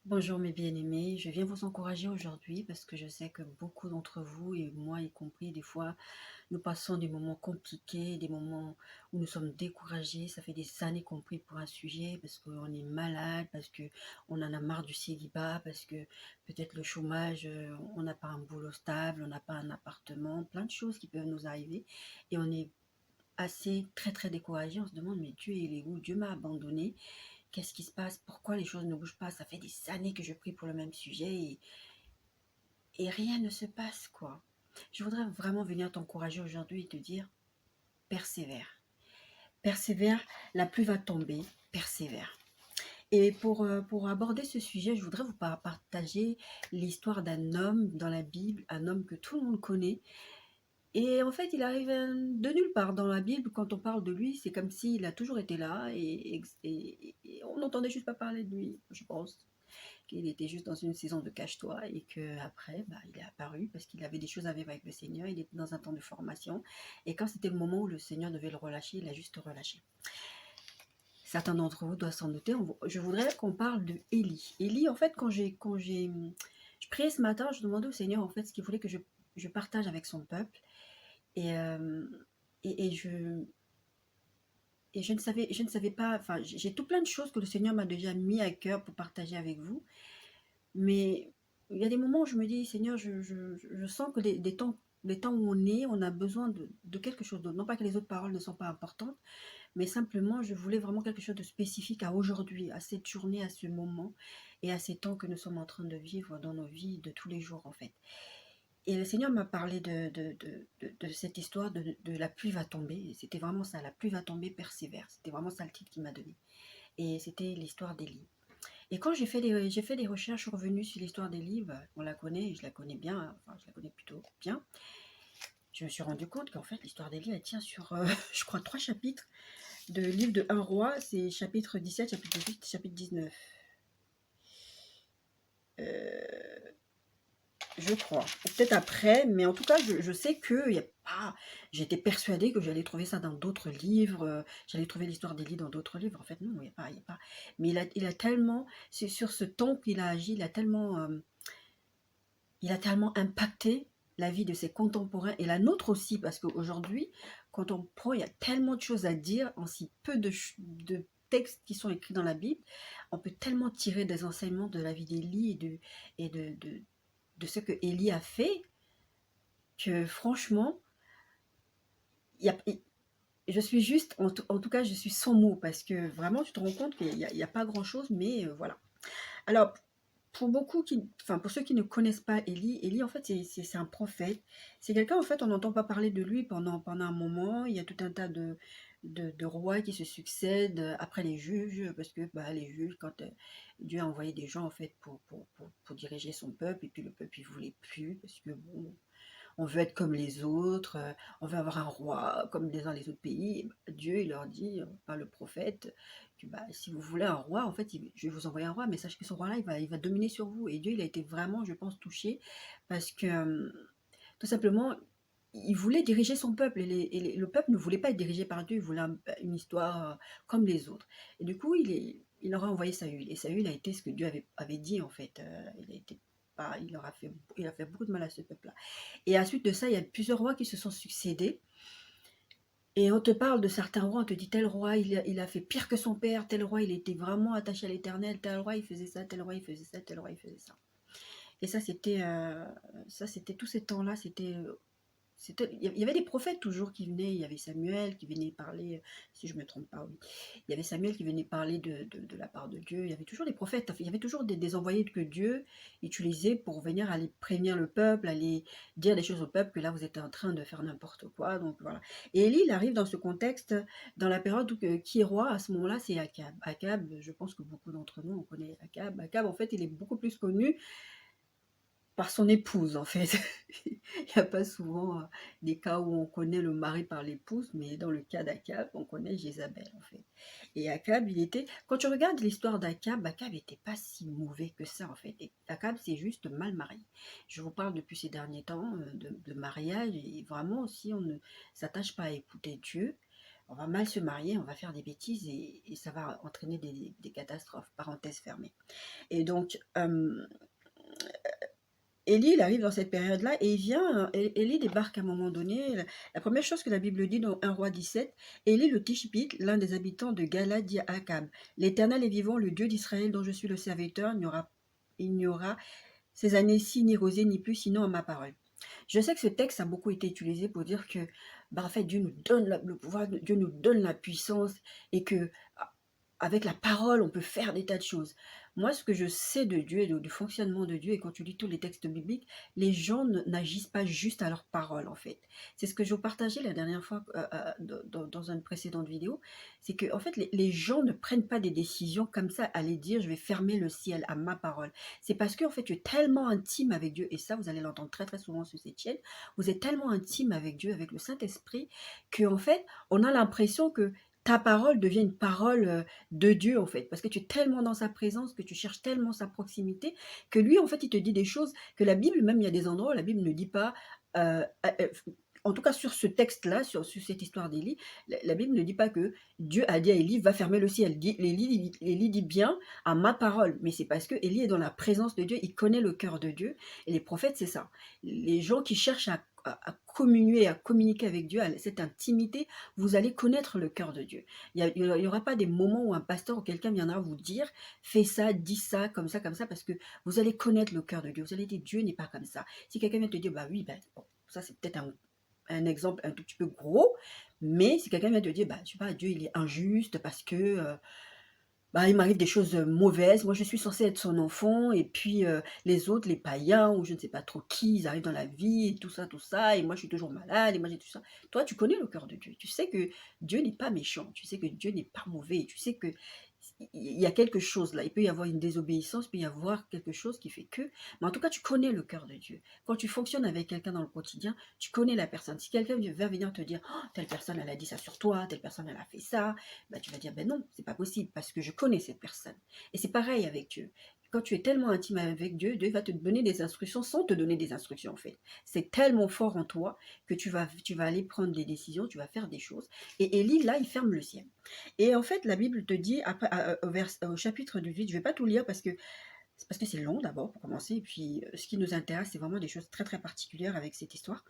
Bonjour mes bien-aimés, je viens vous encourager aujourd'hui parce que je sais que beaucoup d'entre vous et moi y compris, des fois, nous passons des moments compliqués, des moments où nous sommes découragés. Ça fait des années qu'on prie pour un sujet parce qu'on est malade, parce que on en a marre du célibat, parce que peut-être le chômage, on n'a pas un boulot stable, on n'a pas un appartement, plein de choses qui peuvent nous arriver et on est assez très très découragé. On se demande mais Dieu il est où? Dieu m'a abandonné. Qu'est-ce qui se passe? Pourquoi les choses ne bougent pas? Ça fait des années que je prie pour le même sujet et rien ne se passe, quoi. Je voudrais vraiment venir t'encourager aujourd'hui et te dire, persévère. Persévère, la pluie va tomber, persévère. Et pour aborder ce sujet, je voudrais vous partager l'histoire d'un homme dans la Bible, un homme que tout le monde connaît. Et en fait, il arrive de nulle part dans la Bible. Quand on parle de lui, c'est comme s'il a toujours été là et on n'entendait juste pas parler de lui, je pense. Qu'il était juste dans une saison de cache-toi et qu'après, bah, il est apparu parce qu'il avait des choses à vivre avec le Seigneur, il était dans un temps de formation et quand c'était le moment où le Seigneur devait le relâcher, il a juste relâché. Certains d'entre vous doivent s'en douter. Je voudrais qu'on parle de Élie. Élie, en fait, je priais ce matin, je demandais au Seigneur en fait ce qu'il voulait que je partage avec son peuple et, euh, et, et je, et je ne savais pas, enfin, j'ai tout plein de choses que le Seigneur m'a déjà mis à cœur pour partager avec vous. Mais il y a des moments où je me dis, Seigneur, je sens que les temps où on est, on a besoin de quelque chose d'autre. Non pas que les autres paroles ne sont pas importantes, mais simplement, je voulais vraiment quelque chose de spécifique à aujourd'hui, à cette journée, à ce moment et à ces temps que nous sommes en train de vivre dans nos vies de tous les jours, en fait. Et le Seigneur m'a parlé de cette histoire de la pluie va tomber. C'était vraiment ça, la pluie va tomber, persévère. C'était vraiment ça le titre qu'il m'a donné. Et c'était l'histoire d'Élie. Et quand j'ai fait des recherches, je suis revenue sur l'histoire des livres, on la connaît, je la connais bien, enfin je la connais plutôt bien. Je me suis rendu compte qu'en fait l'histoire des livres, elle tient sur, je crois, 3 chapitres de livre de un roi, c'est chapitre 17, chapitre 18, chapitre 19. Euh, je crois. Peut-être après, mais en tout cas, je sais que y a pas. J'étais persuadée que j'allais trouver ça dans d'autres livres, j'allais trouver l'histoire d'Élie dans d'autres livres. En fait, non, il n'y a pas. Mais il a tellement, c'est sur ce temps qu'il a agi, il a tellement impacté la vie de ses contemporains et la nôtre aussi, parce qu'aujourd'hui, quand on prend, il y a tellement de choses à dire en si peu de textes qui sont écrits dans la Bible, on peut tellement tirer des enseignements de la vie d'Élie et de ce que Élie a fait, que franchement, il y a, je suis juste, en tout cas, je suis sans mots, parce que vraiment, tu te rends compte qu'il n'y a pas grand-chose, mais voilà. Alors, pour beaucoup enfin, pour ceux qui ne connaissent pas Élie, Élie en fait c'est un prophète. C'est quelqu'un en fait on n'entend pas parler de lui pendant un moment. Il y a tout un tas de rois qui se succèdent après les juges parce que bah, les juges quand Dieu a envoyé des gens en fait pour diriger son peuple et puis le peuple il voulait plus parce que bon on veut être comme les autres, on veut avoir un roi comme dans les autres pays. Dieu, il leur dit, par le prophète, que bah, si vous voulez un roi, en fait, je vais vous envoyer un roi, mais sachez que ce roi-là, il va dominer sur vous. Et Dieu, il a été vraiment, je pense, touché parce que, tout simplement, il voulait diriger son peuple et le peuple ne voulait pas être dirigé par Dieu, il voulait une histoire comme les autres. Et du coup, il leur a envoyé Saül. Et Saül a été ce que Dieu avait dit, en fait. Il a été il a fait beaucoup de mal à ce peuple-là. Et à la suite de ça, il y a plusieurs rois qui se sont succédés. Et on te parle de certains rois, on te dit tel roi, il a fait pire que son père, tel roi, il était vraiment attaché à l'éternel, tel roi, il faisait ça, tel roi, il faisait ça, tel roi, il faisait ça. Et ça, c'était tous ces temps-là, il y avait des prophètes toujours qui venaient, il y avait Samuel qui venait parler, si je ne me trompe pas, oui. Il y avait Samuel qui venait parler de la part de Dieu, il y avait toujours des prophètes, il y avait toujours des envoyés que Dieu utilisait pour venir aller prévenir le peuple, aller dire des choses au peuple, que là vous êtes en train de faire n'importe quoi, donc voilà. Et Élie, il arrive dans ce contexte, dans la période où, qui est roi, à ce moment-là, c'est Akab. Akab, je pense que beaucoup d'entre nous, on connaît Akab. Akab, en fait, il est beaucoup plus connu par son épouse, en fait. Il n'y a pas souvent des cas où on connaît le mari par l'épouse, mais dans le cas d'Akab, on connaît Jézabel, en fait. Et Akab, quand tu regardes l'histoire d'Akab, Akab n'était pas si mauvais que ça, en fait. Et Akab, c'est juste mal marié. Je vous parle depuis ces derniers temps de mariage, et vraiment, si on ne s'attache pas à écouter Dieu, on va mal se marier, on va faire des bêtises et ça va entraîner des catastrophes, parenthèse fermée. Et donc, Élie, il arrive dans cette période-là et il vient, Élie débarque à un moment donné. La première chose que la Bible dit dans 1 roi 17, Élie le Tishbite, l'un des habitants de Galad, dit à Akab, l'Éternel est vivant, le Dieu d'Israël dont je suis le serviteur, il n'y aura ces années-ci ni rosée ni plus, sinon à ma parole. Je sais que ce texte a beaucoup été utilisé pour dire que, en fait, Dieu nous donne le pouvoir, Dieu nous donne la puissance et que avec la parole, on peut faire des tas de choses. Moi, ce que je sais de Dieu et du fonctionnement de Dieu, et quand tu lis tous les textes bibliques, les gens n'agissent pas juste à leur parole, en fait. C'est ce que je vous partageais la dernière fois dans une précédente vidéo, c'est que, en fait, les gens ne prennent pas des décisions comme ça, à les dire, je vais fermer le ciel à ma parole. C'est parce que, en fait, tu es tellement intime avec Dieu, et ça, vous allez l'entendre très, très souvent sur cette chaîne, vous êtes tellement intime avec Dieu, avec le Saint-Esprit, qu'en fait, on a l'impression que ta parole devient une parole de Dieu, en fait, parce que tu es tellement dans sa présence, que tu cherches tellement sa proximité, que lui, en fait, il te dit des choses que la Bible, même il y a des endroits où la Bible ne dit pas, en tout cas sur ce texte-là, sur cette histoire d'Élie, la Bible ne dit pas que Dieu a dit à Élie, va fermer le ciel. Élie dit bien à ma parole, mais c'est parce que Élie est dans la présence de Dieu, il connaît le cœur de Dieu, et les prophètes, c'est ça. Les gens qui cherchent à communier, à communiquer avec Dieu, à cette intimité, vous allez connaître le cœur de Dieu. Il n'y aura pas des moments où un pasteur ou quelqu'un viendra vous dire, fais ça, dis ça, comme ça, parce que vous allez connaître le cœur de Dieu. Vous allez dire, Dieu n'est pas comme ça. Si quelqu'un vient te dire, bah oui, ben, bon, ça c'est peut-être un exemple un tout petit peu gros, mais si quelqu'un vient te dire, bah, je sais pas, Dieu il est injuste parce que bah, il m'arrive des choses mauvaises, moi je suis censée être son enfant, et puis les autres, les païens, ou je ne sais pas trop qui, ils arrivent dans la vie, et tout ça, et moi je suis toujours malade, et moi j'ai tout ça. Toi, tu connais le cœur de Dieu, tu sais que Dieu n'est pas méchant, tu sais que Dieu n'est pas mauvais, tu sais que il y a quelque chose là, il peut y avoir une désobéissance, il peut y avoir quelque chose qui fait que, mais en tout cas tu connais le cœur de Dieu. Quand tu fonctionnes avec quelqu'un dans le quotidien, tu connais la personne. Si quelqu'un va venir te dire, oh, telle personne elle a dit ça sur toi, telle personne elle a fait ça, bah, tu vas dire, ben non, c'est pas possible, parce que je connais cette personne. Et c'est pareil avec Dieu. Quand tu es tellement intime avec Dieu, Dieu va te donner des instructions sans te donner des instructions en fait. C'est tellement fort en toi que tu vas aller prendre des décisions, tu vas faire des choses. Et Élie, là, il ferme le ciel. Et en fait, la Bible te dit, après, au chapitre 18, je ne vais pas tout lire parce que c'est long d'abord pour commencer, et puis ce qui nous intéresse, c'est vraiment des choses très très particulières avec cette histoire.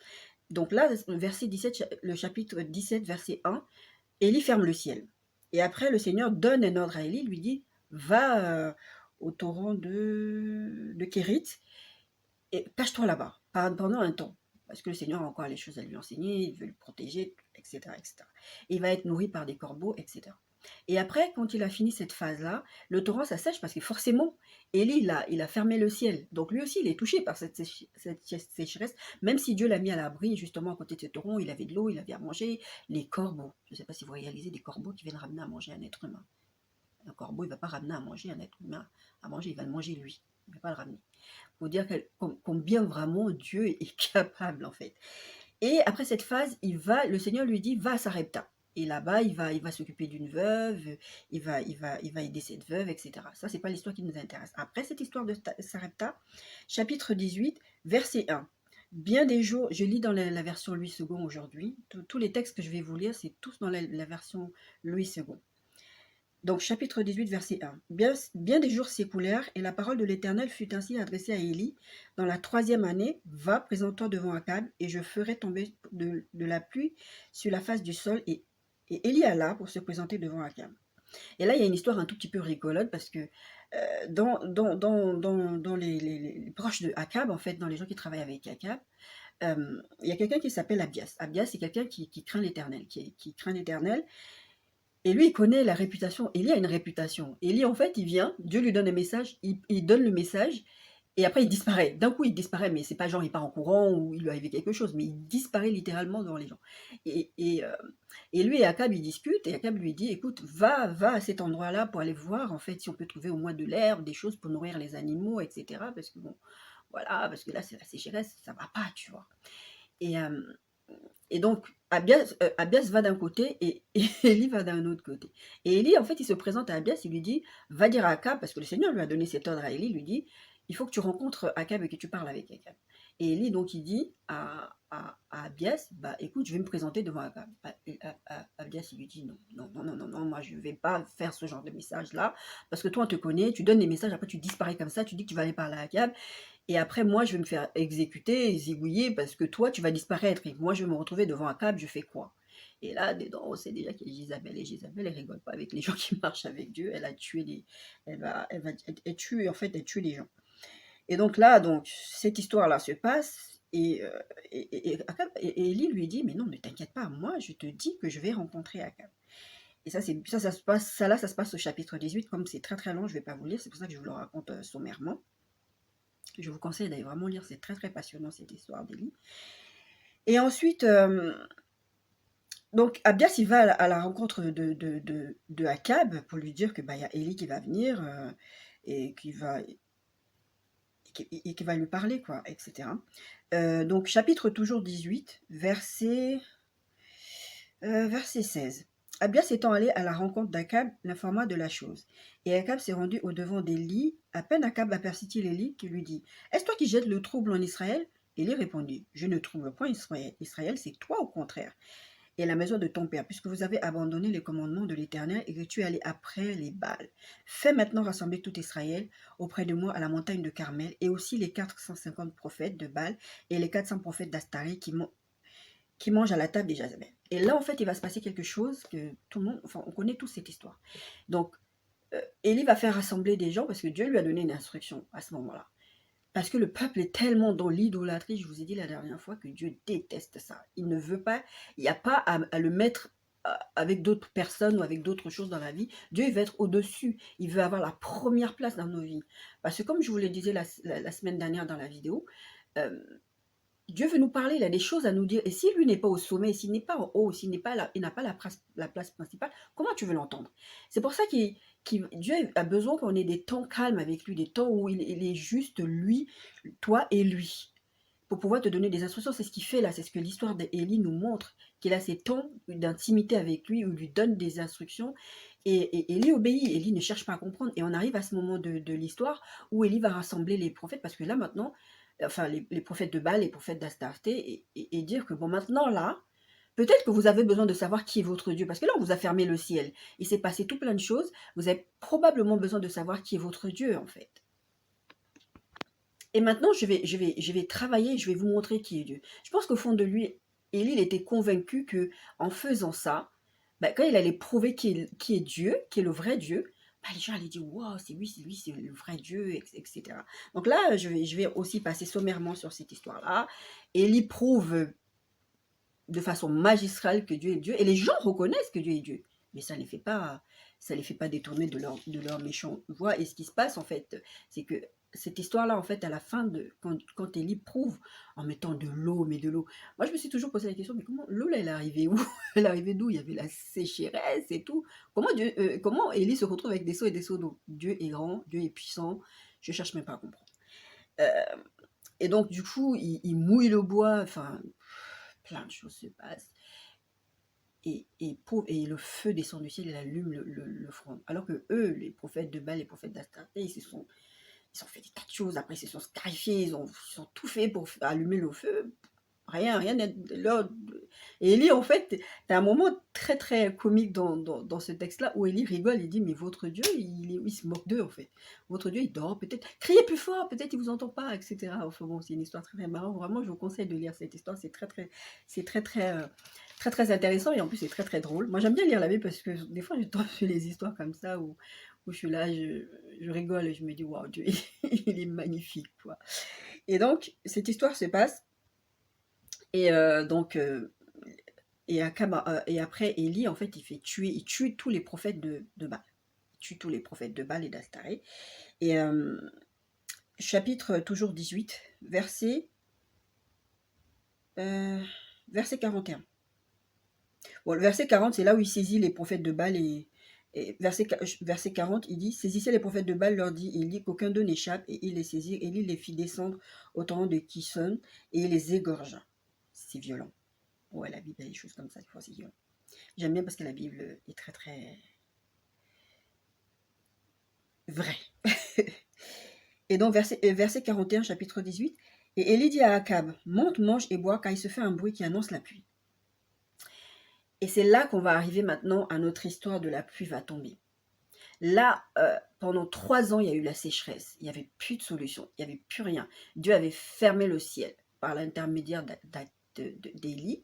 Donc là, verset 17, le chapitre 17, verset 1, Élie ferme le ciel. Et après, le Seigneur donne un ordre à Élie, lui dit, va au torrent de Kérit et cache-toi là-bas pendant un temps. Parce que le Seigneur a encore les choses à lui enseigner, il veut le protéger, etc., etc. Et il va être nourri par des corbeaux, etc. Et après, quand il a fini cette phase-là, le torrent s'assèche parce que forcément, Élie, il a fermé le ciel. Donc lui aussi, il est touché par cette sécheresse, même si Dieu l'a mis à l'abri, justement, à côté de ce torrent, il avait de l'eau, il avait à manger. Les corbeaux, je ne sais pas si vous réalisez, des corbeaux qui viennent ramener à manger un être humain. Un corbeau, il ne va pas ramener à manger un être humain à manger, il va le manger lui. Il ne va pas le ramener. Pour dire combien vraiment Dieu est capable, en fait. Et après cette phase, le Seigneur lui dit, va à Sarepta. Et là-bas, il va s'occuper d'une veuve, il va aider cette veuve, etc. Ça, c'est pas l'histoire qui nous intéresse. Après cette histoire de Sarepta, chapitre 18, verset 1. Bien des jours, je lis dans la version Louis II aujourd'hui. Tous les textes que je vais vous lire, c'est tous dans la version Louis II. Donc, chapitre 18, verset 1. Bien des jours s'écoulèrent, et la parole de l'Éternel fut ainsi adressée à Élie. Dans la 3e année, va, présente-toi devant Akab, et je ferai tomber de la pluie sur la face du sol. Et Élie alla pour se présenter devant Akab. Et là, il y a une histoire un tout petit peu rigolote, parce que dans les proches de Akab, en fait, dans les gens qui travaillent avec Akab, il y a quelqu'un qui s'appelle Abias. Abias, c'est quelqu'un qui craint l'Éternel, qui craint l'Éternel. Et lui, il connaît la réputation. Élie a une réputation. Élie, en fait, il vient, Dieu lui donne un message, il donne le message, et après, il disparaît. D'un coup, il disparaît, mais c'est pas genre, il part en courant ou il lui arrive quelque chose, mais il disparaît littéralement devant les gens. Et lui et Akab, ils discutent, et Akab lui dit, écoute, va à cet endroit-là pour aller voir, en fait, si on peut trouver au moins de l'herbe, des choses pour nourrir les animaux, etc. Parce que bon, voilà, parce que là, c'est la sécheresse, ça va pas, tu vois. Et, et donc, Abias va d'un côté et Élie va d'un autre côté. Et Élie, en fait, il se présente à Abias, il lui dit, va dire à Akab, parce que le Seigneur lui a donné cet ordre à Élie, il lui dit, il faut que tu rencontres Akab et que tu parles avec Akab. Et Élie, donc, il dit à Abias, bah écoute, je vais me présenter devant Akab. Abias, il lui dit non, non, non, non, non, non, moi je ne vais pas faire ce genre de message-là, parce que toi, on te connaît, tu donnes des messages, après tu disparais comme ça, tu dis que tu vas aller parler à Akab, et après, moi, je vais me faire exécuter, zigouiller, parce que toi, tu vas disparaître, et moi, je vais me retrouver devant Akab, je fais quoi? Et là, dedans, on sait déjà qu'il y a Jézabel, et Jézabel, elle rigole pas avec les gens qui marchent avec Dieu, elle a tué les... Elle tue, en fait, elle tue les gens. Et donc là, donc, cette histoire-là se passe, et Élie lui dit, mais non, ne t'inquiète pas, moi, je te dis que je vais rencontrer Akab. Et ça, ça se passe, ça se passe au chapitre 18, comme c'est très très long, je ne vais pas vous lire, c'est pour ça que je vous le raconte sommairement. Je vous conseille d'aller vraiment lire, c'est très très passionnant cette histoire d'Élie. Et ensuite, donc Abias, il va à la rencontre de Akab pour lui dire que bah, y a Élie qui va venir et qui va lui parler, quoi, etc. Donc, chapitre toujours 18, verset 16. Abias étant allé à la rencontre d'Akab, l'informa de la chose. Et Akab s'est rendu au-devant d'Élie. À peine Akab aperçut-il Élie qui lui dit, « Est-ce toi qui jettes le trouble en Israël ?» Élie répondit, « Je ne trouble point Israël. Israël, c'est toi au contraire. Et la maison de ton père, puisque vous avez abandonné les commandements de l'Éternel et que tu es allé après les Baals. Fais maintenant rassembler tout Israël auprès de moi à la montagne de Carmel, et aussi les 450 prophètes de Baal et les 400 prophètes d'Astaré qui mangent à la table des Jazabel. » Et là, en fait, il va se passer quelque chose que tout le monde, enfin, on connaît tous cette histoire. Donc, Élie va faire rassembler des gens parce que Dieu lui a donné une instruction à ce moment-là. Parce que le peuple est tellement dans l'idolâtrie, je vous ai dit la dernière fois, que Dieu déteste ça. Il ne veut pas, il n'y a pas à le mettre avec d'autres personnes ou avec d'autres choses dans la vie. Dieu, il veut être au-dessus. Il veut avoir la première place dans nos vies. Parce que comme je vous le disais la semaine dernière dans la vidéo, Dieu veut nous parler, il a des choses à nous dire. Et si lui n'est pas au sommet, s'il n'est pas en haut, s'il n'est pas là, il n'a pas la place principale, comment tu veux l'entendre? C'est pour ça que Dieu a besoin qu'on ait des temps calmes avec lui, des temps où il est juste lui, toi et lui, pour pouvoir te donner des instructions. C'est ce qu'il fait là, c'est ce que l'histoire d'Élie nous montre, qu'il a ces temps d'intimité avec lui, où il lui donne des instructions. Et Élie obéit, Élie ne cherche pas à comprendre. Et on arrive à ce moment de l'histoire où Élie va rassembler les prophètes, parce que là maintenant, enfin les prophètes de Baal, les prophètes d'Astarté, et dire que bon, maintenant là, peut-être que vous avez besoin de savoir qui est votre Dieu, parce que là on vous a fermé le ciel, il s'est passé tout plein de choses, vous avez probablement besoin de savoir qui est votre Dieu en fait. Et maintenant je vais travailler, je vais vous montrer qui est Dieu. Je pense qu'au fond de lui, Élie, il était convaincu que en faisant ça, ben, quand il allait prouver qui est Dieu, qui est le vrai Dieu, ben, les gens allaient dire waouh, c'est lui, c'est le vrai Dieu, etc. Donc là, je vais aussi passer sommairement sur cette histoire-là. Élie prouve de façon magistrale que Dieu est Dieu, et les gens reconnaissent que Dieu est Dieu, mais ça ne les fait pas détourner de leur méchant voie. Et ce qui se passe en fait, c'est que cette histoire-là, en fait, à la fin de quand Élie prouve en mettant de l'eau, mais de l'eau. Moi, je me suis toujours posé la question, mais comment l'eau là, elle est arrivée où? Elle est arrivée d'où? Il y avait la sécheresse et tout. Comment Élie se retrouve avec des seaux et des seaux d'eau? Dieu est grand, Dieu est puissant. Je cherche même pas à comprendre. Et donc, du coup, il mouille le bois. Enfin, plein de choses se passent. Et le feu descend du ciel et allume le front. Alors que eux, les prophètes de Baal, les prophètes d'Astarté, ils ont fait des tas de choses. Après, ils se sont scarifiés, ils ont tout fait pour allumer le feu. Rien là. Et Élie, en fait, t'as un moment très très comique dans ce texte-là où Élie rigole, il dit, mais votre Dieu, il se moque d'eux, en fait. Votre Dieu, il dort, peut-être, criez plus fort, peut-être il vous entend pas, etc. Enfin bon, c'est une histoire très très marrante. Vraiment, je vous conseille de lire cette histoire, c'est très intéressant, et en plus c'est très très drôle. Moi j'aime bien lire la Bible parce que des fois je tombe sur les histoires comme ça où je suis là, je rigole et je me dis waouh, Dieu il est magnifique, quoi. Et donc cette histoire se passe, et et après Élie, en fait, il tue tous les prophètes de Baal. Il tue tous les prophètes de Baal et d'Astaré. Et chapitre toujours 18, verset 41. Bon, le verset 40, c'est là où il saisit les prophètes de Baal, et verset 40, il dit, saisissez les prophètes de Baal, leur dit, il dit qu'aucun d'eux n'échappe, et il les saisit, et il les fit descendre au torrent de Kishon, et il les égorgea. C'est violent. Ouais, la Bible, il y a des choses comme ça, des fois c'est violent. J'aime bien parce que la Bible est très très vraie. Et donc verset 41, chapitre 18, Et Élie dit à Akab, monte, mange et bois, car il se fait un bruit qui annonce la pluie. Et c'est là qu'on va arriver maintenant à notre histoire de la pluie va tomber. Là, pendant 3 ans, il y a eu la sécheresse. Il n'y avait plus de solution. Il n'y avait plus rien. Dieu avait fermé le ciel par l'intermédiaire d'Élie.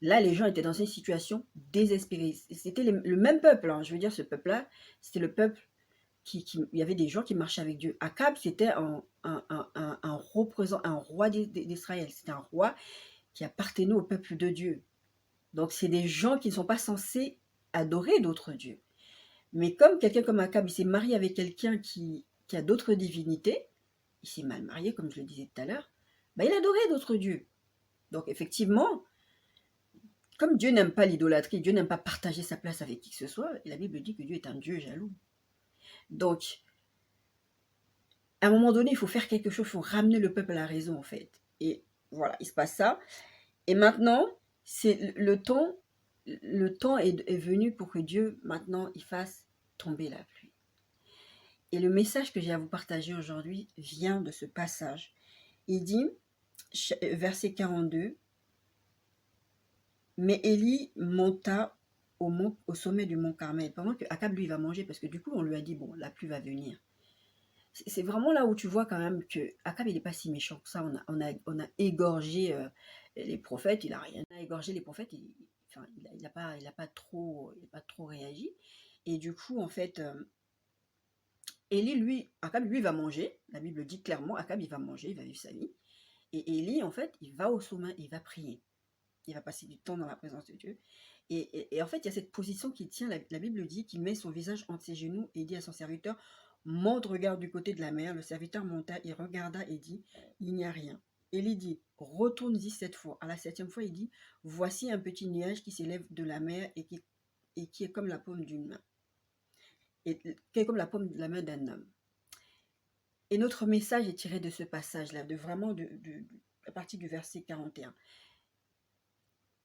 Là, les gens étaient dans une situation désespérée. C'était le même peuple. Hein. Je veux dire, ce peuple-là, c'était le peuple il y avait des gens qui marchaient avec Dieu. Akab, c'était un représentant, un roi d'Israël. C'était un roi qui appartenait au peuple de Dieu. Donc, c'est des gens qui ne sont pas censés adorer d'autres dieux. Mais comme quelqu'un comme Akab, il s'est marié avec quelqu'un qui a d'autres divinités, il s'est mal marié, comme je le disais tout à l'heure, ben, il adorait d'autres dieux. Donc, effectivement, comme Dieu n'aime pas l'idolâtrie, Dieu n'aime pas partager sa place avec qui que ce soit, la Bible dit que Dieu est un Dieu jaloux. Donc, à un moment donné, il faut faire quelque chose, il faut ramener le peuple à la raison, en fait. Et voilà, il se passe ça. Et maintenant, c'est le temps est venu pour que Dieu, maintenant, il fasse tomber la pluie. Et le message que j'ai à vous partager aujourd'hui vient de ce passage. Il dit, verset 42, « Mais Élie monta au sommet du mont Carmel. » Pendant que Akab, lui, va manger, parce que du coup, on lui a dit, bon, la pluie va venir. C'est vraiment là où tu vois quand même que Akab, il n'est pas si méchant que ça. On a égorgé les prophètes, il n'a rien à égorger les prophètes, il n'a pas trop réagi. Et du coup, en fait, Élie, Akab, lui, va manger. La Bible dit clairement, Akab, il va manger, il va vivre sa vie. Et Élie, en fait, il va au sommet, il va prier. Il va passer du temps dans la présence de Dieu. Et en fait, il y a cette position qui tient, la Bible dit, qu'il met son visage entre ses genoux et dit à son serviteur, monte, regarde du côté de la mer. Le serviteur monta et regarda et dit, il n'y a rien. Élie dit, retourne-y 7 fois. À la 7e fois, il dit, voici un petit nuage qui s'élève de la mer et qui est comme la paume d'une main. Et qui est comme la paume de la main d'un homme. Et notre message est tiré de ce passage-là, à partir du verset 41.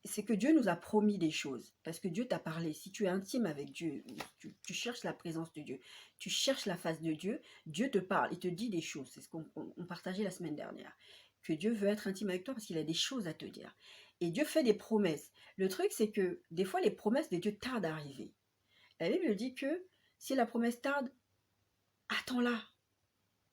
C'est que Dieu nous a promis des choses, parce que Dieu t'a parlé. Si tu es intime avec Dieu, tu cherches la présence de Dieu, tu cherches la face de Dieu, Dieu te parle, il te dit des choses. C'est ce qu'on partageait la semaine dernière. Que Dieu veut être intime avec toi parce qu'il a des choses à te dire. Et Dieu fait des promesses. Le truc, c'est que des fois, les promesses de Dieu tardent à arriver. La Bible dit que si la promesse tarde, attends-la.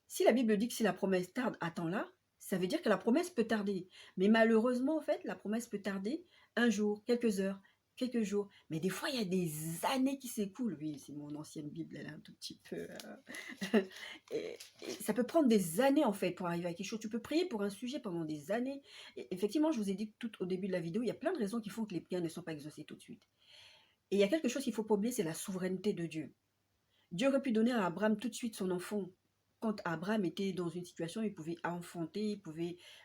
Si la Bible dit que si la promesse tarde, attends-la, ça veut dire que la promesse peut tarder. Mais malheureusement, en fait, la promesse peut tarder un jour, quelques heures, quelques jours. Mais des fois, il y a des années qui s'écoulent. Oui, c'est mon ancienne Bible, elle est un tout petit peu... et ça peut prendre des années, en fait, pour arriver à quelque chose. Tu peux prier pour un sujet pendant des années. Et effectivement, je vous ai dit tout au début de la vidéo, il y a plein de raisons qui font que les prières ne sont pas exaucées tout de suite. Et il y a quelque chose qu'il ne faut pas oublier, c'est la souveraineté de Dieu. Dieu aurait pu donner à Abraham tout de suite son enfant. Quand Abraham était dans une situation, il pouvait enfanter,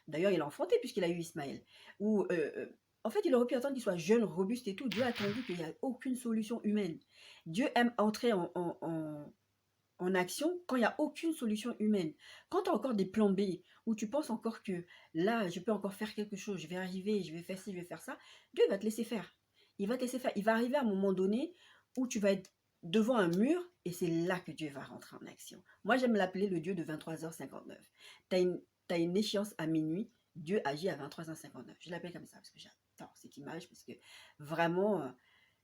d'ailleurs il a enfanté puisqu'il a eu Ismaël. En fait, il aurait pu attendre qu'il soit jeune, robuste et tout. Dieu a attendu qu'il n'y a aucune solution humaine. Dieu aime entrer en action quand il n'y a aucune solution humaine. Quand tu as encore des plans B, où tu penses encore que là, je peux encore faire quelque chose, je vais arriver, je vais faire ci, je vais faire ça, Dieu va te laisser faire. Il va te laisser faire. Il va arriver à un moment donné où tu vas être devant un mur et c'est là que Dieu va rentrer en action. Moi, j'aime l'appeler le Dieu de 23h59. Tu as une échéance à minuit, Dieu agit à 23h59. Je l'appelle comme ça parce que j'adore cette image, parce que vraiment,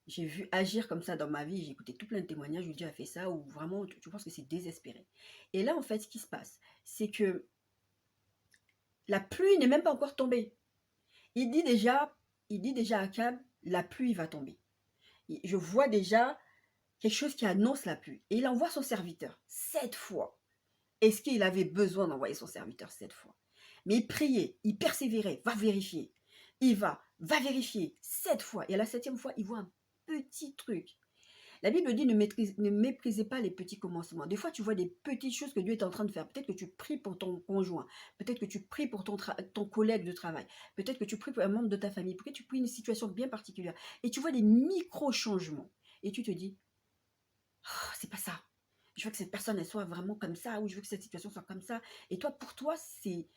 j'ai vu agir comme ça dans ma vie. J'ai écouté tout plein de témoignages où Dieu a fait ça, où vraiment, tu penses que c'est désespéré. Et là, en fait, ce qui se passe, c'est que la pluie n'est même pas encore tombée. Il dit déjà à Akab, la pluie va tomber. Je vois déjà quelque chose qui annonce la pluie. Et il envoie son serviteur 7 fois. Est-ce qu'il avait besoin d'envoyer son serviteur 7 fois? Mais il priait, il persévérait, va vérifier. Il va vérifier 7 fois. Et à la 7e fois, il voit un petit truc. La Bible dit ne méprisez pas les petits commencements. Des fois, tu vois des petites choses que Dieu est en train de faire. Peut-être que tu pries pour ton conjoint. Peut-être que tu pries pour ton collègue de travail. Peut-être que tu pries pour un membre de ta famille. Peut-être que tu pries une situation bien particulière. Et tu vois des micro-changements. Et tu te dis, oh, c'est pas ça. Je veux que cette personne elle soit vraiment comme ça, ou je veux que cette situation soit comme ça. Et toi, pour toi, c'est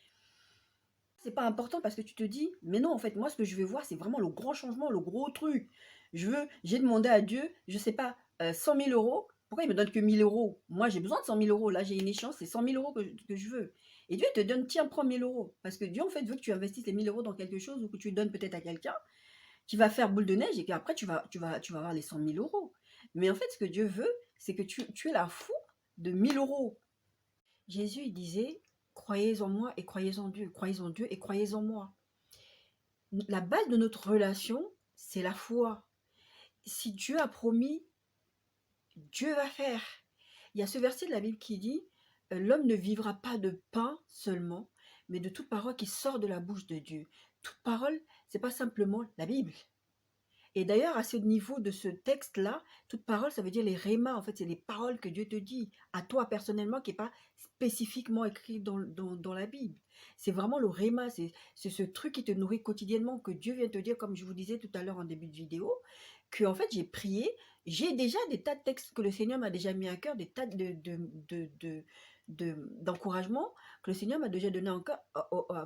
pas important parce que tu te dis, mais non, en fait, moi, ce que je veux voir, c'est vraiment le grand changement, le gros truc. J'ai demandé à Dieu, je sais pas, 100 000 euros. Pourquoi il me donne que 1000 euros? Moi, j'ai besoin de 100 000 euros. Là, j'ai une échéance, c'est 100 000 euros que je veux. Et Dieu te donne, tiens, prends 1000 euros. Parce que Dieu, en fait, veut que tu investisses les 1000 euros dans quelque chose ou que tu donnes peut-être à quelqu'un qui va faire boule de neige et qu'après, tu vas avoir les 100 000 euros. Mais en fait, ce que Dieu veut, c'est que tu es la foi de 1000 euros. Jésus, il disait, croyez en moi et croyez en Dieu. Croyez en Dieu et croyez en moi. La base de notre relation, c'est la foi. Si Dieu a promis, Dieu va faire. Il y a ce verset de la Bible qui dit, l'homme ne vivra pas de pain seulement, mais de toute parole qui sort de la bouche de Dieu. Toute parole, c'est pas simplement la Bible. Et d'ailleurs, à ce niveau de ce texte-là, toute parole, ça veut dire les rémas. En fait, c'est les paroles que Dieu te dit à toi personnellement, qui n'est pas spécifiquement écrit dans la Bible. C'est vraiment le réma, c'est ce truc qui te nourrit quotidiennement, que Dieu vient te dire, comme je vous disais tout à l'heure en début de vidéo, que en fait, j'ai prié, j'ai déjà des tas de textes que le Seigneur m'a déjà mis à cœur, des tas d'encouragements que le Seigneur m'a déjà donné encore,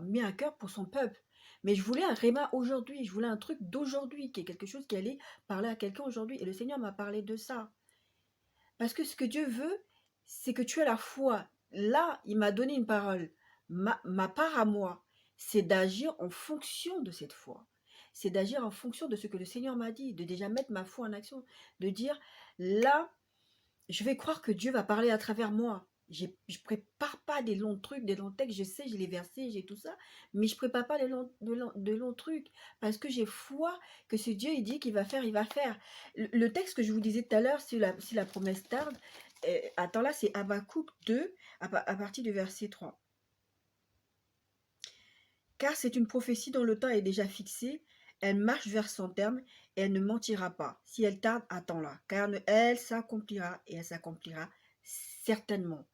mis à cœur pour son peuple. Mais je voulais un réma aujourd'hui, je voulais un truc d'aujourd'hui, qui est quelque chose qui allait parler à quelqu'un aujourd'hui. Et le Seigneur m'a parlé de ça. Parce que ce que Dieu veut, c'est que tu aies la foi. Là, il m'a donné une parole. Ma part à moi, c'est d'agir en fonction de cette foi. C'est d'agir en fonction de ce que le Seigneur m'a dit, de déjà mettre ma foi en action, de dire, là, je vais croire que Dieu va parler à travers moi. Je prépare pas des longs trucs, des longs textes, je sais, j'ai les versets, j'ai tout ça, mais je prépare pas de longs trucs, parce que j'ai foi que ce Dieu, il dit qu'il va faire, il va faire. Le texte que je vous disais tout à l'heure, si la promesse tarde, attends là, c'est Habakkuk 2, à partir du verset 3. Car c'est une prophétie dont le temps est déjà fixé, elle marche vers son terme, et elle ne mentira pas. Si elle tarde, attends-la, car elle s'accomplira, et elle s'accomplira certainement.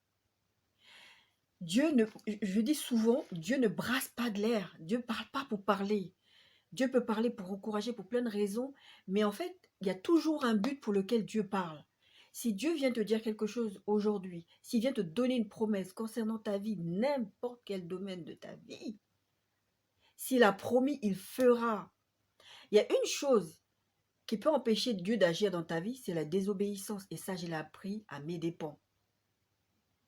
Dieu ne, je dis souvent, Dieu ne brasse pas de l'air. Dieu ne parle pas pour parler. Dieu peut parler pour encourager, pour plein de raisons, mais en fait, il y a toujours un but pour lequel Dieu parle. Si Dieu vient te dire quelque chose aujourd'hui, s'il vient te donner une promesse concernant ta vie, n'importe quel domaine de ta vie, s'il a promis, il fera. Il y a une chose qui peut empêcher Dieu d'agir dans ta vie, c'est la désobéissance. Et ça, je l'ai appris à mes dépens.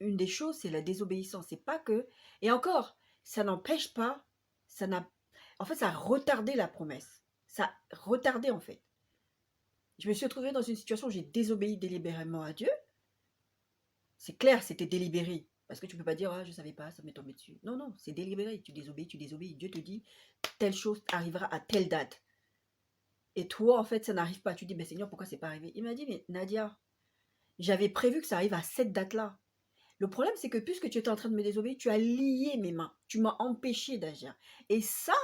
Une des choses, c'est la désobéissance. C'est pas que... Et encore, ça n'empêche pas, ça n'a... En fait, ça a retardé la promesse. Ça a retardé, en fait. Je me suis retrouvée dans une situation où j'ai désobéi délibérément à Dieu. C'est clair, c'était délibéré. Parce que tu ne peux pas dire, ah, je ne savais pas, ça m'est tombé dessus. Non, non, c'est délibéré. Tu désobéis, tu désobéis. Dieu te dit, telle chose arrivera à telle date. Et toi, en fait, ça n'arrive pas. Tu dis, mais Seigneur, pourquoi c'est pas arrivé? Il m'a dit, mais Nadia, j'avais prévu que ça arrive à cette date-là. Le problème, c'est que puisque tu étais en train de me désobéir, tu as lié mes mains. Tu m'as empêché d'agir. Et ça,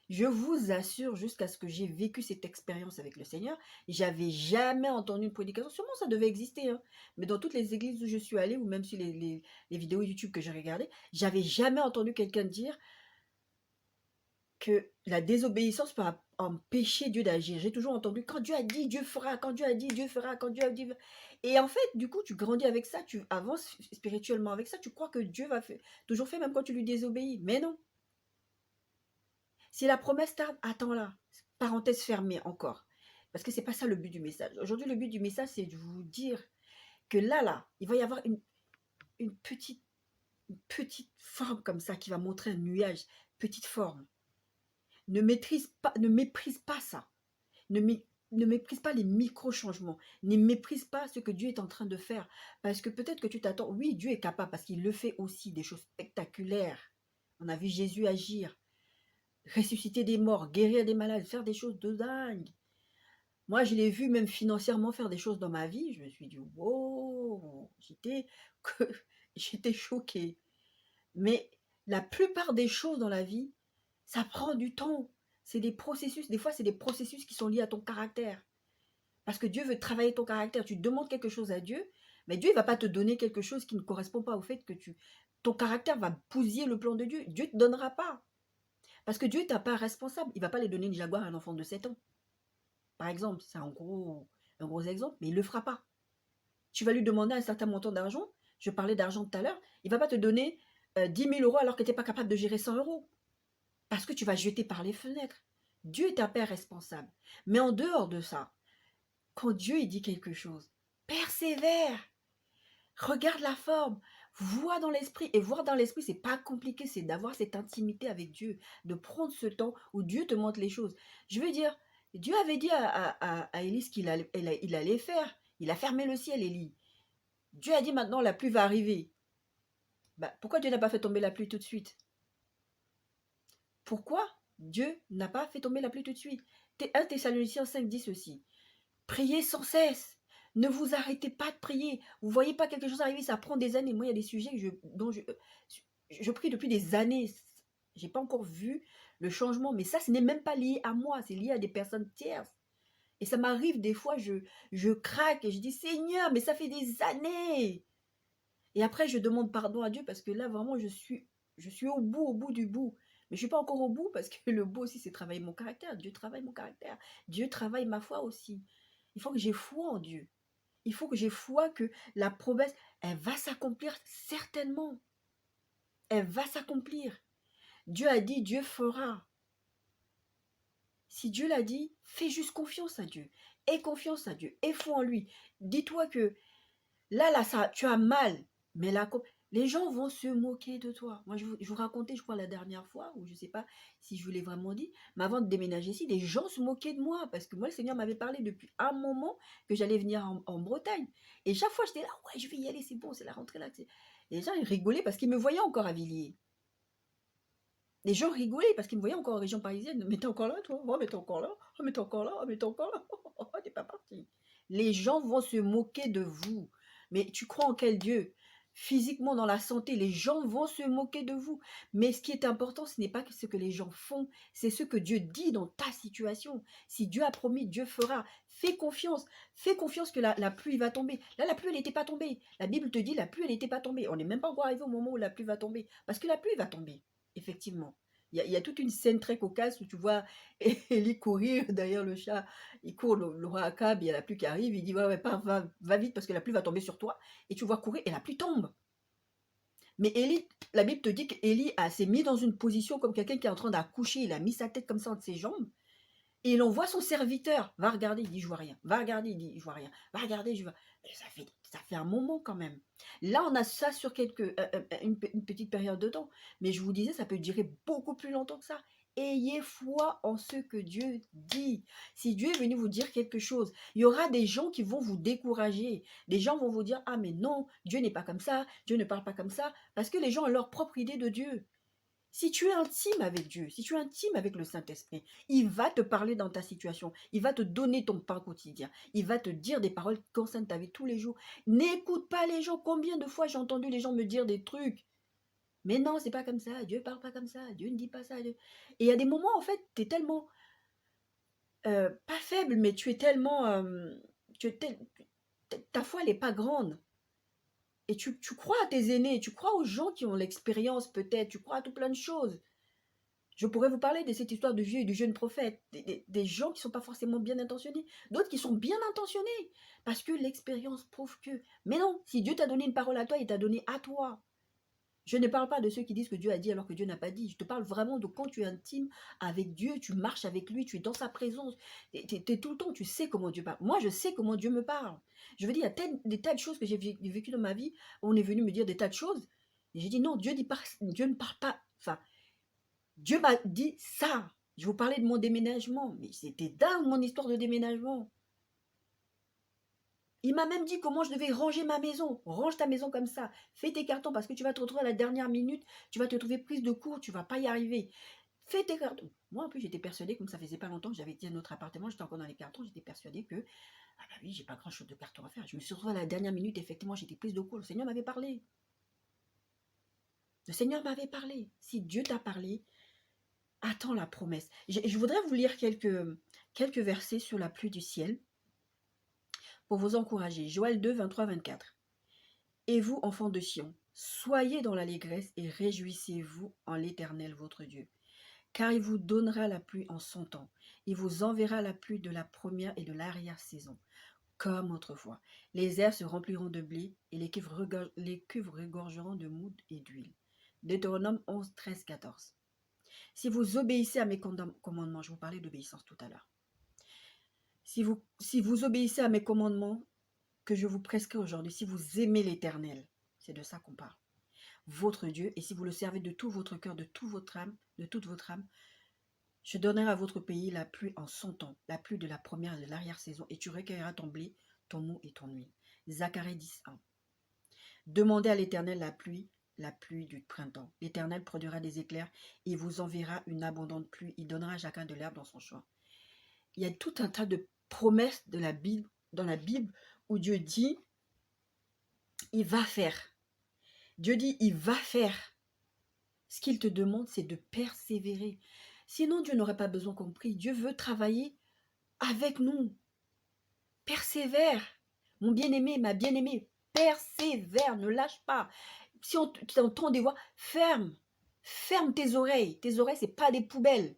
je vous assure, jusqu'à ce que j'ai vécu cette expérience avec le Seigneur, j'avais jamais entendu une prédication. Sûrement, ça devait exister, hein. Mais dans toutes les églises où je suis allée, ou même sur les vidéos YouTube que j'ai regardées, j'avais jamais entendu quelqu'un dire que la désobéissance peut empêcher Dieu d'agir. J'ai toujours entendu, quand Dieu a dit, Dieu fera, quand Dieu a dit, Dieu fera, quand Dieu a dit... Et en fait, du coup, tu grandis avec ça, tu avances spirituellement avec ça, tu crois que Dieu va faire, toujours faire, même quand tu lui désobéis. Mais non. Si la promesse tarde, attends-la. Parenthèse fermée encore. Parce que c'est pas ça le but du message. Aujourd'hui, le but du message, c'est de vous dire que là, il va y avoir une petite forme comme ça qui va montrer un nuage, petite forme. Ne méprise pas ça. Ne méprise pas les micro-changements. Ne méprise pas ce que Dieu est en train de faire. Parce que peut-être que tu t'attends, oui, Dieu est capable, parce qu'il le fait aussi, des choses spectaculaires. On a vu Jésus agir, ressusciter des morts, guérir des malades, faire des choses de dingue. Moi, je l'ai vu même financièrement faire des choses dans ma vie. Je me suis dit, wow, j'étais choquée. Mais la plupart des choses dans la vie, ça prend du temps. C'est des processus. Des fois, c'est des processus qui sont liés à ton caractère. Parce que Dieu veut travailler ton caractère. Tu demandes quelque chose à Dieu, mais Dieu ne va pas te donner quelque chose qui ne correspond pas au fait que ton caractère va bousiller le plan de Dieu. Dieu ne te donnera pas. Parce que Dieu n'est pas responsable. Il ne va pas les donner une jaguar à un enfant de 7 ans. Par exemple, c'est un gros exemple, mais il ne le fera pas. Tu vas lui demander un certain montant d'argent. Je parlais d'argent tout à l'heure. Il ne va pas te donner 10 000 euros alors que tu n'es pas capable de gérer 100 euros. Parce que tu vas jeter par les fenêtres. Dieu est un père responsable. Mais en dehors de ça, quand Dieu il dit quelque chose, persévère, regarde la forme, vois dans l'esprit. Et voir dans l'esprit, c'est pas compliqué, c'est d'avoir cette intimité avec Dieu, de prendre ce temps où Dieu te montre les choses. Je veux dire, Dieu avait dit à Élie ce il allait faire. Il a fermé le ciel, Élie. Dieu a dit maintenant la pluie va arriver. Bah, pourquoi Dieu n'a pas fait tomber la pluie tout de suite? Pourquoi Dieu n'a pas fait tomber la pluie tout de suite? 1 Thessaloniciens 5 dit ceci. Priez sans cesse. Ne vous arrêtez pas de prier. Vous ne voyez pas quelque chose arriver, ça prend des années. Moi, il y a des sujets dont je prie depuis des années. Je n'ai pas encore vu le changement, mais ça, ce n'est même pas lié à moi, c'est lié à des personnes tierces. Et ça m'arrive des fois, je craque et je dis, Seigneur, mais ça fait des années. Et après, je demande pardon à Dieu parce que là, vraiment, je suis au bout du bout. Mais je ne suis pas encore au bout parce que le bout aussi, c'est travailler mon caractère. Dieu travaille mon caractère. Dieu travaille ma foi aussi. Il faut que j'ai foi en Dieu. Il faut que j'ai foi que la promesse, elle va s'accomplir certainement. Elle va s'accomplir. Dieu a dit, Dieu fera. Si Dieu l'a dit, fais juste confiance à Dieu. Aie confiance à Dieu. Aie foi en lui. Dis-toi que là, ça, tu as mal. Mais là, les gens vont se moquer de toi. Moi, je vous racontais, je crois, la dernière fois, ou je ne sais pas si je vous l'ai vraiment dit, mais avant de déménager ici, des gens se moquaient de moi, parce que moi, le Seigneur m'avait parlé depuis un moment que j'allais venir en Bretagne. Et chaque fois, j'étais là, ouais, je vais y aller, c'est bon, c'est la rentrée là. Et les gens, ils rigolaient parce qu'ils me voyaient encore à Villiers. Les gens rigolaient parce qu'ils me voyaient encore en région parisienne. Mais t'es encore là, toi? Oh, mais t'es encore là? Oh, mais t'es encore là? Oh, mais t'es encore là? Oh, t'es pas parti. Les gens vont se moquer de vous. Mais tu crois en quel Dieu? Physiquement, dans la santé, les gens vont se moquer de vous. Mais ce qui est important, ce n'est pas ce que les gens font, c'est ce que Dieu dit dans ta situation. Si Dieu a promis, Dieu fera. Fais confiance. Fais confiance que la pluie va tomber. Là, la pluie, elle n'était pas tombée. La Bible te dit, la pluie, elle n'était pas tombée. On n'est même pas encore arrivé au moment où la pluie va tomber. Parce que la pluie va tomber. Effectivement. Il y a toute une scène très cocasse où tu vois Ellie courir derrière le chat. Il court, le roi Akab, il y a la pluie qui arrive. Il dit ouais, va vite parce que la pluie va tomber sur toi. Et tu vois courir et la pluie tombe. Mais Ellie, la Bible te dit qu'Élie s'est mis dans une position comme quelqu'un qui est en train d'accoucher. Il a mis sa tête comme ça entre ses jambes. Et il envoie son serviteur. Va regarder, il dit je vois rien. Va regarder, il dit je vois rien. Va regarder, je vois. Et ça fait un moment quand même. Là, on a ça sur une petite période de temps. Mais je vous disais, ça peut durer beaucoup plus longtemps que ça. Ayez foi en ce que Dieu dit. Si Dieu est venu vous dire quelque chose, il y aura des gens qui vont vous décourager. Des gens vont vous dire, ah mais non, Dieu n'est pas comme ça, Dieu ne parle pas comme ça. Parce que les gens ont leur propre idée de Dieu. Si tu es intime avec Dieu, si tu es intime avec le Saint-Esprit, il va te parler dans ta situation. Il va te donner ton pain quotidien. Il va te dire des paroles qui concernent ta vie tous les jours. N'écoute pas les gens. Combien de fois j'ai entendu les gens me dire des trucs? Mais non, c'est pas comme ça. Dieu parle pas comme ça. Dieu ne dit pas ça. Et il y a des moments, en fait, tu es tellement, pas faible, mais tu es tellement, ta foi, elle n'est pas grande. Et tu crois à tes aînés, tu crois aux gens qui ont l'expérience peut-être, tu crois à tout plein de choses. Je pourrais vous parler de cette histoire de vieux et du jeune prophète, des gens qui ne sont pas forcément bien intentionnés, d'autres qui sont bien intentionnés, parce que l'expérience prouve que... Mais non, si Dieu t'a donné une parole à toi, il t'a donné à toi. Je ne parle pas de ceux qui disent que Dieu a dit alors que Dieu n'a pas dit. Je te parle vraiment de quand tu es intime avec Dieu, tu marches avec lui, tu es dans sa présence, tu es tout le temps, tu sais comment Dieu parle. Moi, je sais comment Dieu me parle. Je veux dire, il y a des tas de choses que j'ai vécues dans ma vie, on est venu me dire des tas de choses, et j'ai dit non, Dieu ne parle pas... Enfin, Dieu m'a dit ça. Je vous parlais de mon déménagement, mais c'était dingue mon histoire de déménagement. Il m'a même dit comment je devais ranger ma maison. Range ta maison comme ça. Fais tes cartons parce que tu vas te retrouver à la dernière minute. Tu vas te trouver prise de court. Tu ne vas pas y arriver. Fais tes cartons. Moi, en plus, j'étais persuadée, comme ça faisait pas longtemps que j'avais dit à notre appartement, j'étais encore dans les cartons, j'étais persuadée que, ah bah oui, j'ai pas grand chose de cartons à faire. Je me suis retrouvée à la dernière minute, effectivement, j'étais prise de court. Le Seigneur m'avait parlé. Le Seigneur m'avait parlé. Si Dieu t'a parlé, attends la promesse. Je voudrais vous lire quelques versets sur la pluie du ciel pour vous encourager. Joël 2, 23, 24. Et vous, enfants de Sion, soyez dans l'allégresse et réjouissez-vous en l'Éternel votre Dieu. Car il vous donnera la pluie en son temps. Il vous enverra la pluie de la première et de l'arrière-saison, comme autrefois. Les airs se rempliront de blé et les cuves regorgeront de moude et d'huile. Deutéronome 11, 13, 14. Si vous obéissez à mes commandements, je vous parlais d'obéissance tout à l'heure. Si vous obéissez à mes commandements, que je vous prescris aujourd'hui, si vous aimez l'Éternel, c'est de ça qu'on parle, votre Dieu, et si vous le servez de tout votre cœur, de toute votre âme, je donnerai à votre pays la pluie en son temps, la pluie de la première et de l'arrière-saison, et tu recueilleras ton blé, ton mou et ton huile. Zacharie 10:1. Demandez à l'Éternel la pluie du printemps. L'Éternel produira des éclairs, il vous enverra une abondante pluie, il donnera à chacun de l'herbe dans son champ. Il y a tout un tas de promesses de la Bible, dans la Bible où Dieu dit, il va faire. Dieu dit, il va faire. Ce qu'il te demande, c'est de persévérer. Sinon, Dieu n'aurait pas besoin qu'on prie. Dieu veut travailler avec nous. Persévère. Mon bien-aimé, ma bien-aimée, persévère, ne lâche pas. Si tu entends des voix, ferme. Ferme tes oreilles. Tes oreilles, ce n'est pas des poubelles.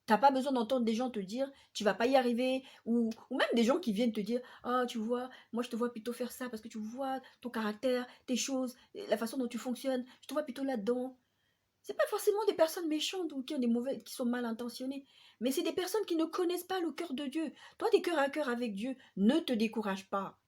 Tu n'as pas besoin d'entendre des gens te dire tu vas pas y arriver, ou même des gens qui viennent te dire ah tu vois, moi je te vois plutôt faire ça parce que tu vois ton caractère, tes choses, la façon dont tu fonctionnes, je te vois plutôt là-dedans. C'est pas forcément des personnes méchantes ou qui ont des mauvais, qui sont mal intentionnées, mais c'est des personnes qui ne connaissent pas le cœur de Dieu. Toi, tu es cœur à cœur avec Dieu, ne te décourage pas.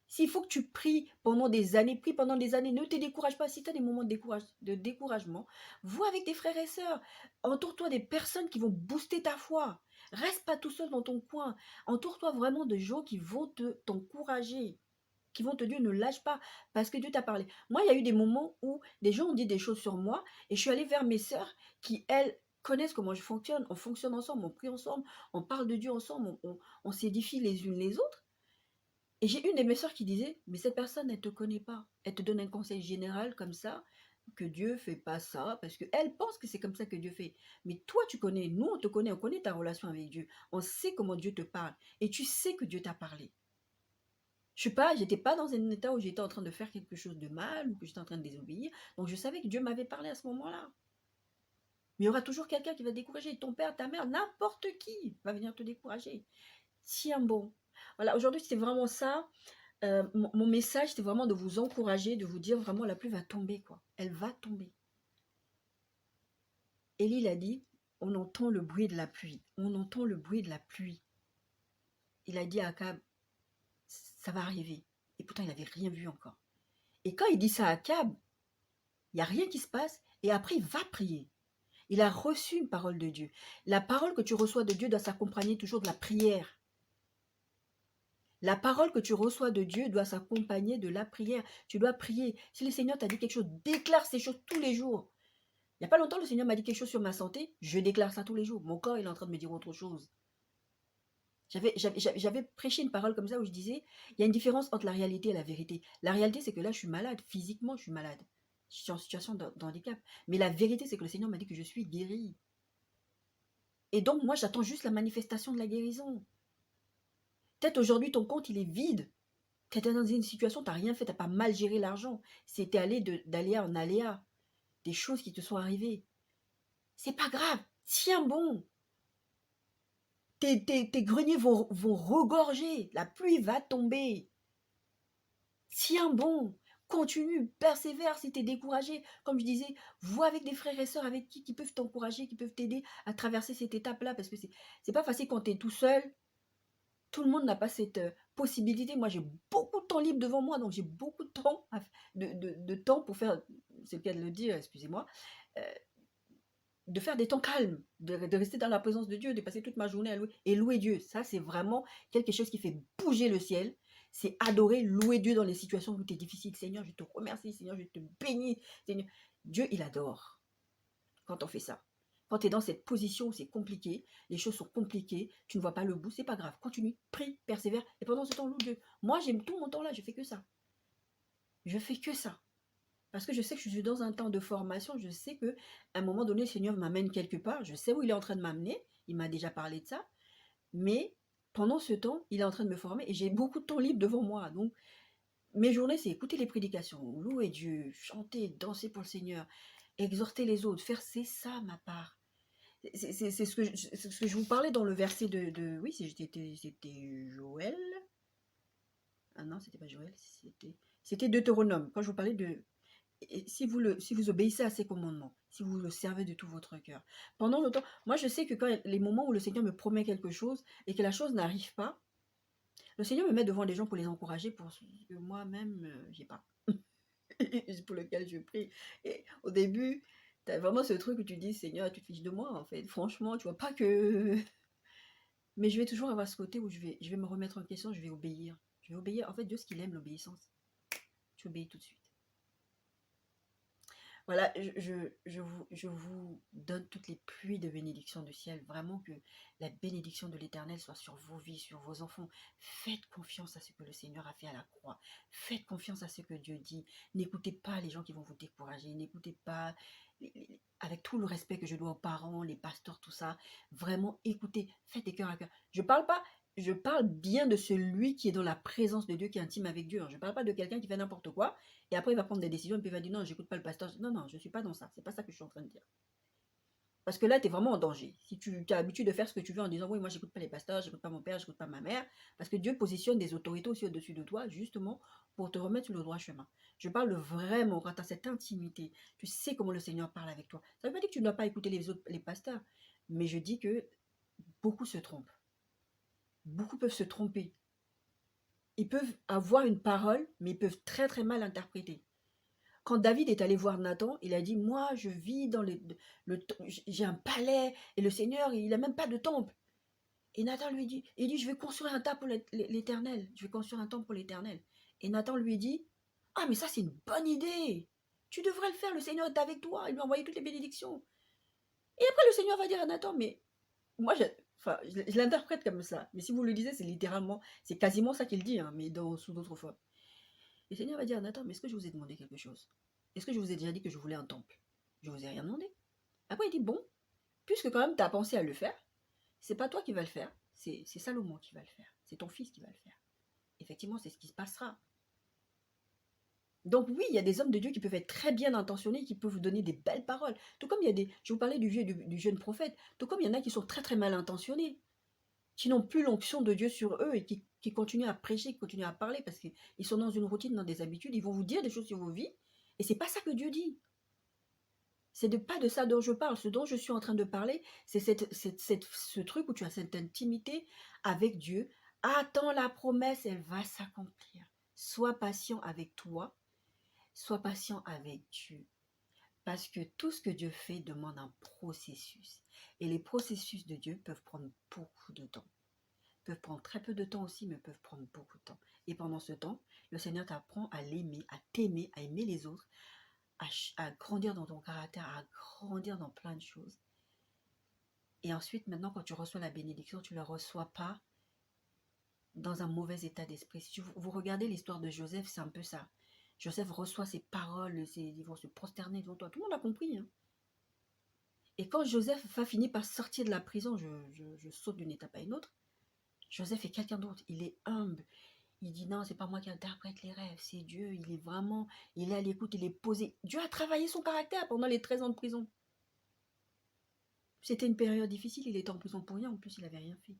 S'il faut que tu pries pendant des années, prie pendant des années, ne te décourage pas. Si tu as des moments de découragement, vois avec tes frères et sœurs. Entoure-toi des personnes qui vont booster ta foi. Reste pas tout seul dans ton coin. Entoure-toi vraiment de gens qui vont t'encourager, qui vont te dire ne lâche pas parce que Dieu t'a parlé. Moi, il y a eu des moments où des gens ont dit des choses sur moi et je suis allée vers mes sœurs qui, elles, connaissent comment je fonctionne. On fonctionne ensemble, on prie ensemble, on parle de Dieu ensemble, on s'édifie les unes les autres. Et j'ai une de mes sœurs qui disait, mais cette personne, elle ne te connaît pas. Elle te donne un conseil général comme ça, que Dieu ne fait pas ça, parce qu'elle pense que c'est comme ça que Dieu fait. Mais toi, tu connais, nous, on te connaît, on connaît ta relation avec Dieu. On sait comment Dieu te parle. Et tu sais que Dieu t'a parlé. J'étais pas dans un état où j'étais en train de faire quelque chose de mal, ou que j'étais en train de désobéir. Donc je savais que Dieu m'avait parlé à ce moment-là. Mais il y aura toujours quelqu'un qui va te décourager. Ton père, ta mère, n'importe qui va venir te décourager. Tiens bon. Voilà, aujourd'hui, c'était vraiment ça. Mon message, c'était vraiment de vous encourager, de vous dire vraiment la pluie va tomber, quoi. Elle va tomber. Élie, il a dit, on entend le bruit de la pluie. On entend le bruit de la pluie. Il a dit à Akab, ça va arriver. Et pourtant, il n'avait rien vu encore. Et quand il dit ça à Akab, il n'y a rien qui se passe. Et après, il va prier. Il a reçu une parole de Dieu. La parole que tu reçois de Dieu doit s'accompagner toujours de la prière. La parole que tu reçois de Dieu doit s'accompagner de la prière. Tu dois prier. Si le Seigneur t'a dit quelque chose, déclare ces choses tous les jours. Il n'y a pas longtemps, le Seigneur m'a dit quelque chose sur ma santé. Je déclare ça tous les jours. Mon corps, il est en train de me dire autre chose. J'avais prêché une parole comme ça où je disais, il y a une différence entre la réalité et la vérité. La réalité, c'est que là, je suis malade. Physiquement, je suis malade. Je suis en situation de handicap. Mais la vérité, c'est que le Seigneur m'a dit que je suis guérie. Et donc, moi, j'attends juste la manifestation de la guérison. Peut-être aujourd'hui, ton compte, il est vide. Tu étais dans une situation, tu n'as rien fait, tu n'as pas mal géré l'argent. C'était allé d'aléa en aléa. Des choses qui te sont arrivées. C'est pas grave. Tiens bon. Tes greniers vont regorger. La pluie va tomber. Tiens bon. Continue, persévère si tu es découragé. Comme je disais, vois avec des frères et sœurs avec qui peuvent t'encourager, qui peuvent t'aider à traverser cette étape-là. Parce que c'est pas facile quand tu es tout seul. Tout le monde n'a pas cette possibilité. Moi, j'ai beaucoup de temps libre devant moi, donc j'ai beaucoup de temps, de temps pour faire, c'est le cas de le dire, excusez-moi, de faire des temps calmes, de rester dans la présence de Dieu, de passer toute ma journée à louer Dieu. Ça, c'est vraiment quelque chose qui fait bouger le ciel. C'est adorer, louer Dieu dans les situations où tu es difficile. Seigneur, je te remercie. Seigneur, je te bénis. Seigneur, Dieu, il adore quand on fait ça. Quand tu es dans cette position où c'est compliqué, les choses sont compliquées, tu ne vois pas le bout, c'est pas grave. Continue, prie, persévère. Et pendant ce temps, loue Dieu. Moi, j'aime tout mon temps là, je fais que ça. Je fais que ça. Parce que je sais que je suis dans un temps de formation, je sais qu'à un moment donné, le Seigneur m'amène quelque part, je sais où il est en train de m'amener, il m'a déjà parlé de ça, mais pendant ce temps, il est en train de me former et j'ai beaucoup de temps libre devant moi. Donc, mes journées, c'est écouter les prédications, louer Dieu, chanter, danser pour le Seigneur, exhorter les autres, faire c'est ça ma part. C'est ce que je vous parlais dans le verset oui, c'était Joël. Ah non, c'était pas Joël, c'était Deutéronome. Quand je vous parlais de si vous obéissez à ses commandements, si vous le servez de tout votre cœur. Pendant le temps, moi je sais que quand les moments où le Seigneur me promet quelque chose et que la chose n'arrive pas, Le Seigneur me met devant des gens pour les encourager, pour ce que moi-même, j'ai pas. Pour lequel je prie. Et au début, tu as vraiment ce truc où tu dis: «Seigneur, tu te fiches de moi, en fait. Franchement, tu vois pas que» mais je vais toujours avoir ce côté où je vais me remettre en question, je vais obéir. Je vais obéir. En fait, Dieu, ce qu'il aime, l'obéissance. Tu obéis tout de suite. Voilà, je vous donne toutes les pluies de bénédiction du ciel. Vraiment que la bénédiction de l'Éternel soit sur vos vies, sur vos enfants. Faites confiance à ce que le Seigneur a fait à la croix. Faites confiance à ce que Dieu dit. N'écoutez pas les gens qui vont vous décourager. N'écoutez pas, avec tout le respect que je dois aux parents, les pasteurs, tout ça. Vraiment, écoutez, faites des cœurs à cœur. Je parle bien de celui qui est dans la présence de Dieu, qui est intime avec Dieu. Je ne parle pas de quelqu'un qui fait n'importe quoi. Et après, il va prendre des décisions et puis il va dire non, j'écoute pas le pasteur. Non, non, je ne suis pas dans ça. C'est pas ça que je suis en train de dire. Parce que là, tu es vraiment en danger. Si tu as l'habitude de faire ce que tu veux en disant oui, moi, j'écoute pas les pasteurs, j'écoute pas mon père, j'écoute pas ma mère. Parce que Dieu positionne des autorités aussi au-dessus de toi, justement, pour te remettre sur le droit chemin. Je parle vraiment quand tu as cette intimité. Tu sais comment le Seigneur parle avec toi. Ça ne veut pas dire que tu ne dois pas écouter les pasteurs. Mais je dis que beaucoup se trompent. Beaucoup peuvent se tromper. Ils peuvent avoir une parole, mais ils peuvent très très mal interpréter. Quand David est allé voir Nathan, il a dit: moi, je vis dans j'ai un palais et le Seigneur, il n'a même pas de temple. Et Nathan lui dit, il dit: je vais construire un temple pour l'Éternel. Je vais construire un temple pour l'Éternel. Et Nathan lui dit: ah, mais ça, c'est une bonne idée. Tu devrais le faire. Le Seigneur est avec toi. Il lui a envoyé toutes les bénédictions. Et après, le Seigneur va dire à Nathan: mais moi, je l'interprète comme ça. Mais si vous le lisez, c'est littéralement, c'est quasiment ça qu'il dit, hein, mais sous d'autres formes. Le Seigneur va dire à Nathan: mais est-ce que je vous ai demandé quelque chose? Est-ce que je vous ai déjà dit que je voulais un temple? Je vous ai rien demandé. Après, il dit: bon, puisque quand même tu as pensé à le faire, c'est pas toi qui vas le faire, c'est Salomon qui va le faire. C'est ton fils qui va le faire. Effectivement, c'est ce qui se passera. Donc oui, il y a des hommes de Dieu qui peuvent être très bien intentionnés, qui peuvent vous donner des belles paroles. Tout comme il y a des... Je vous parlais du jeune prophète. Tout comme il y en a qui sont très très mal intentionnés, qui n'ont plus l'onction de Dieu sur eux et qui continuent à prêcher, qui continuent à parler parce qu'ils sont dans une routine, dans des habitudes. Ils vont vous dire des choses sur vos vies et c'est pas ça que Dieu dit. C'est pas de ça dont je parle. Ce dont je suis en train de parler, c'est ce truc où tu as cette intimité avec Dieu. Attends la promesse, elle va s'accomplir. Sois patient avec toi, sois patient avec Dieu. Parce que tout ce que Dieu fait demande un processus. Et les processus de Dieu peuvent prendre beaucoup de temps. Peuvent prendre très peu de temps aussi, mais peuvent prendre beaucoup de temps. Et pendant ce temps, le Seigneur t'apprend à l'aimer, à t'aimer, à aimer les autres, à grandir dans ton caractère, à grandir dans plein de choses. Et ensuite, maintenant, quand tu reçois la bénédiction, tu ne la reçois pas dans un mauvais état d'esprit. Si vous regardez l'histoire de Joseph, c'est un peu ça. Joseph reçoit ses paroles, ils vont se prosterner devant toi. Tout le monde a compris. Hein. Et quand Joseph va finir par sortir de la prison, je saute d'une étape à une autre, Joseph est quelqu'un d'autre. Il est humble. Il dit non, c'est pas moi qui interprète les rêves, c'est Dieu. Il est vraiment, il est à l'écoute, il est posé. Dieu a travaillé son caractère pendant les 13 ans de prison. C'était une période difficile, il était en prison pour rien, en plus il n'avait rien fait.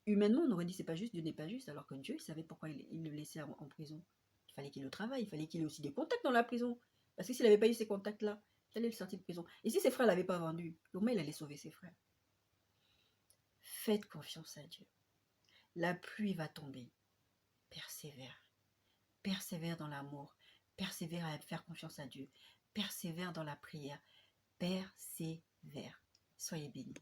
Humainement, on aurait dit c'est pas juste, Dieu n'est pas juste, alors que Dieu, il savait pourquoi il le laissait en prison. Il fallait qu'il le travaille, il fallait qu'il ait aussi des contacts dans la prison. Parce que s'il n'avait pas eu ces contacts-là, il allait le sortir de prison. Et si ses frères ne l'avaient pas vendu, au moins il allait sauver ses frères. Faites confiance à Dieu. La pluie va tomber. Persévère. Persévère dans l'amour. Persévère à faire confiance à Dieu. Persévère dans la prière. Persévère. Soyez bénis.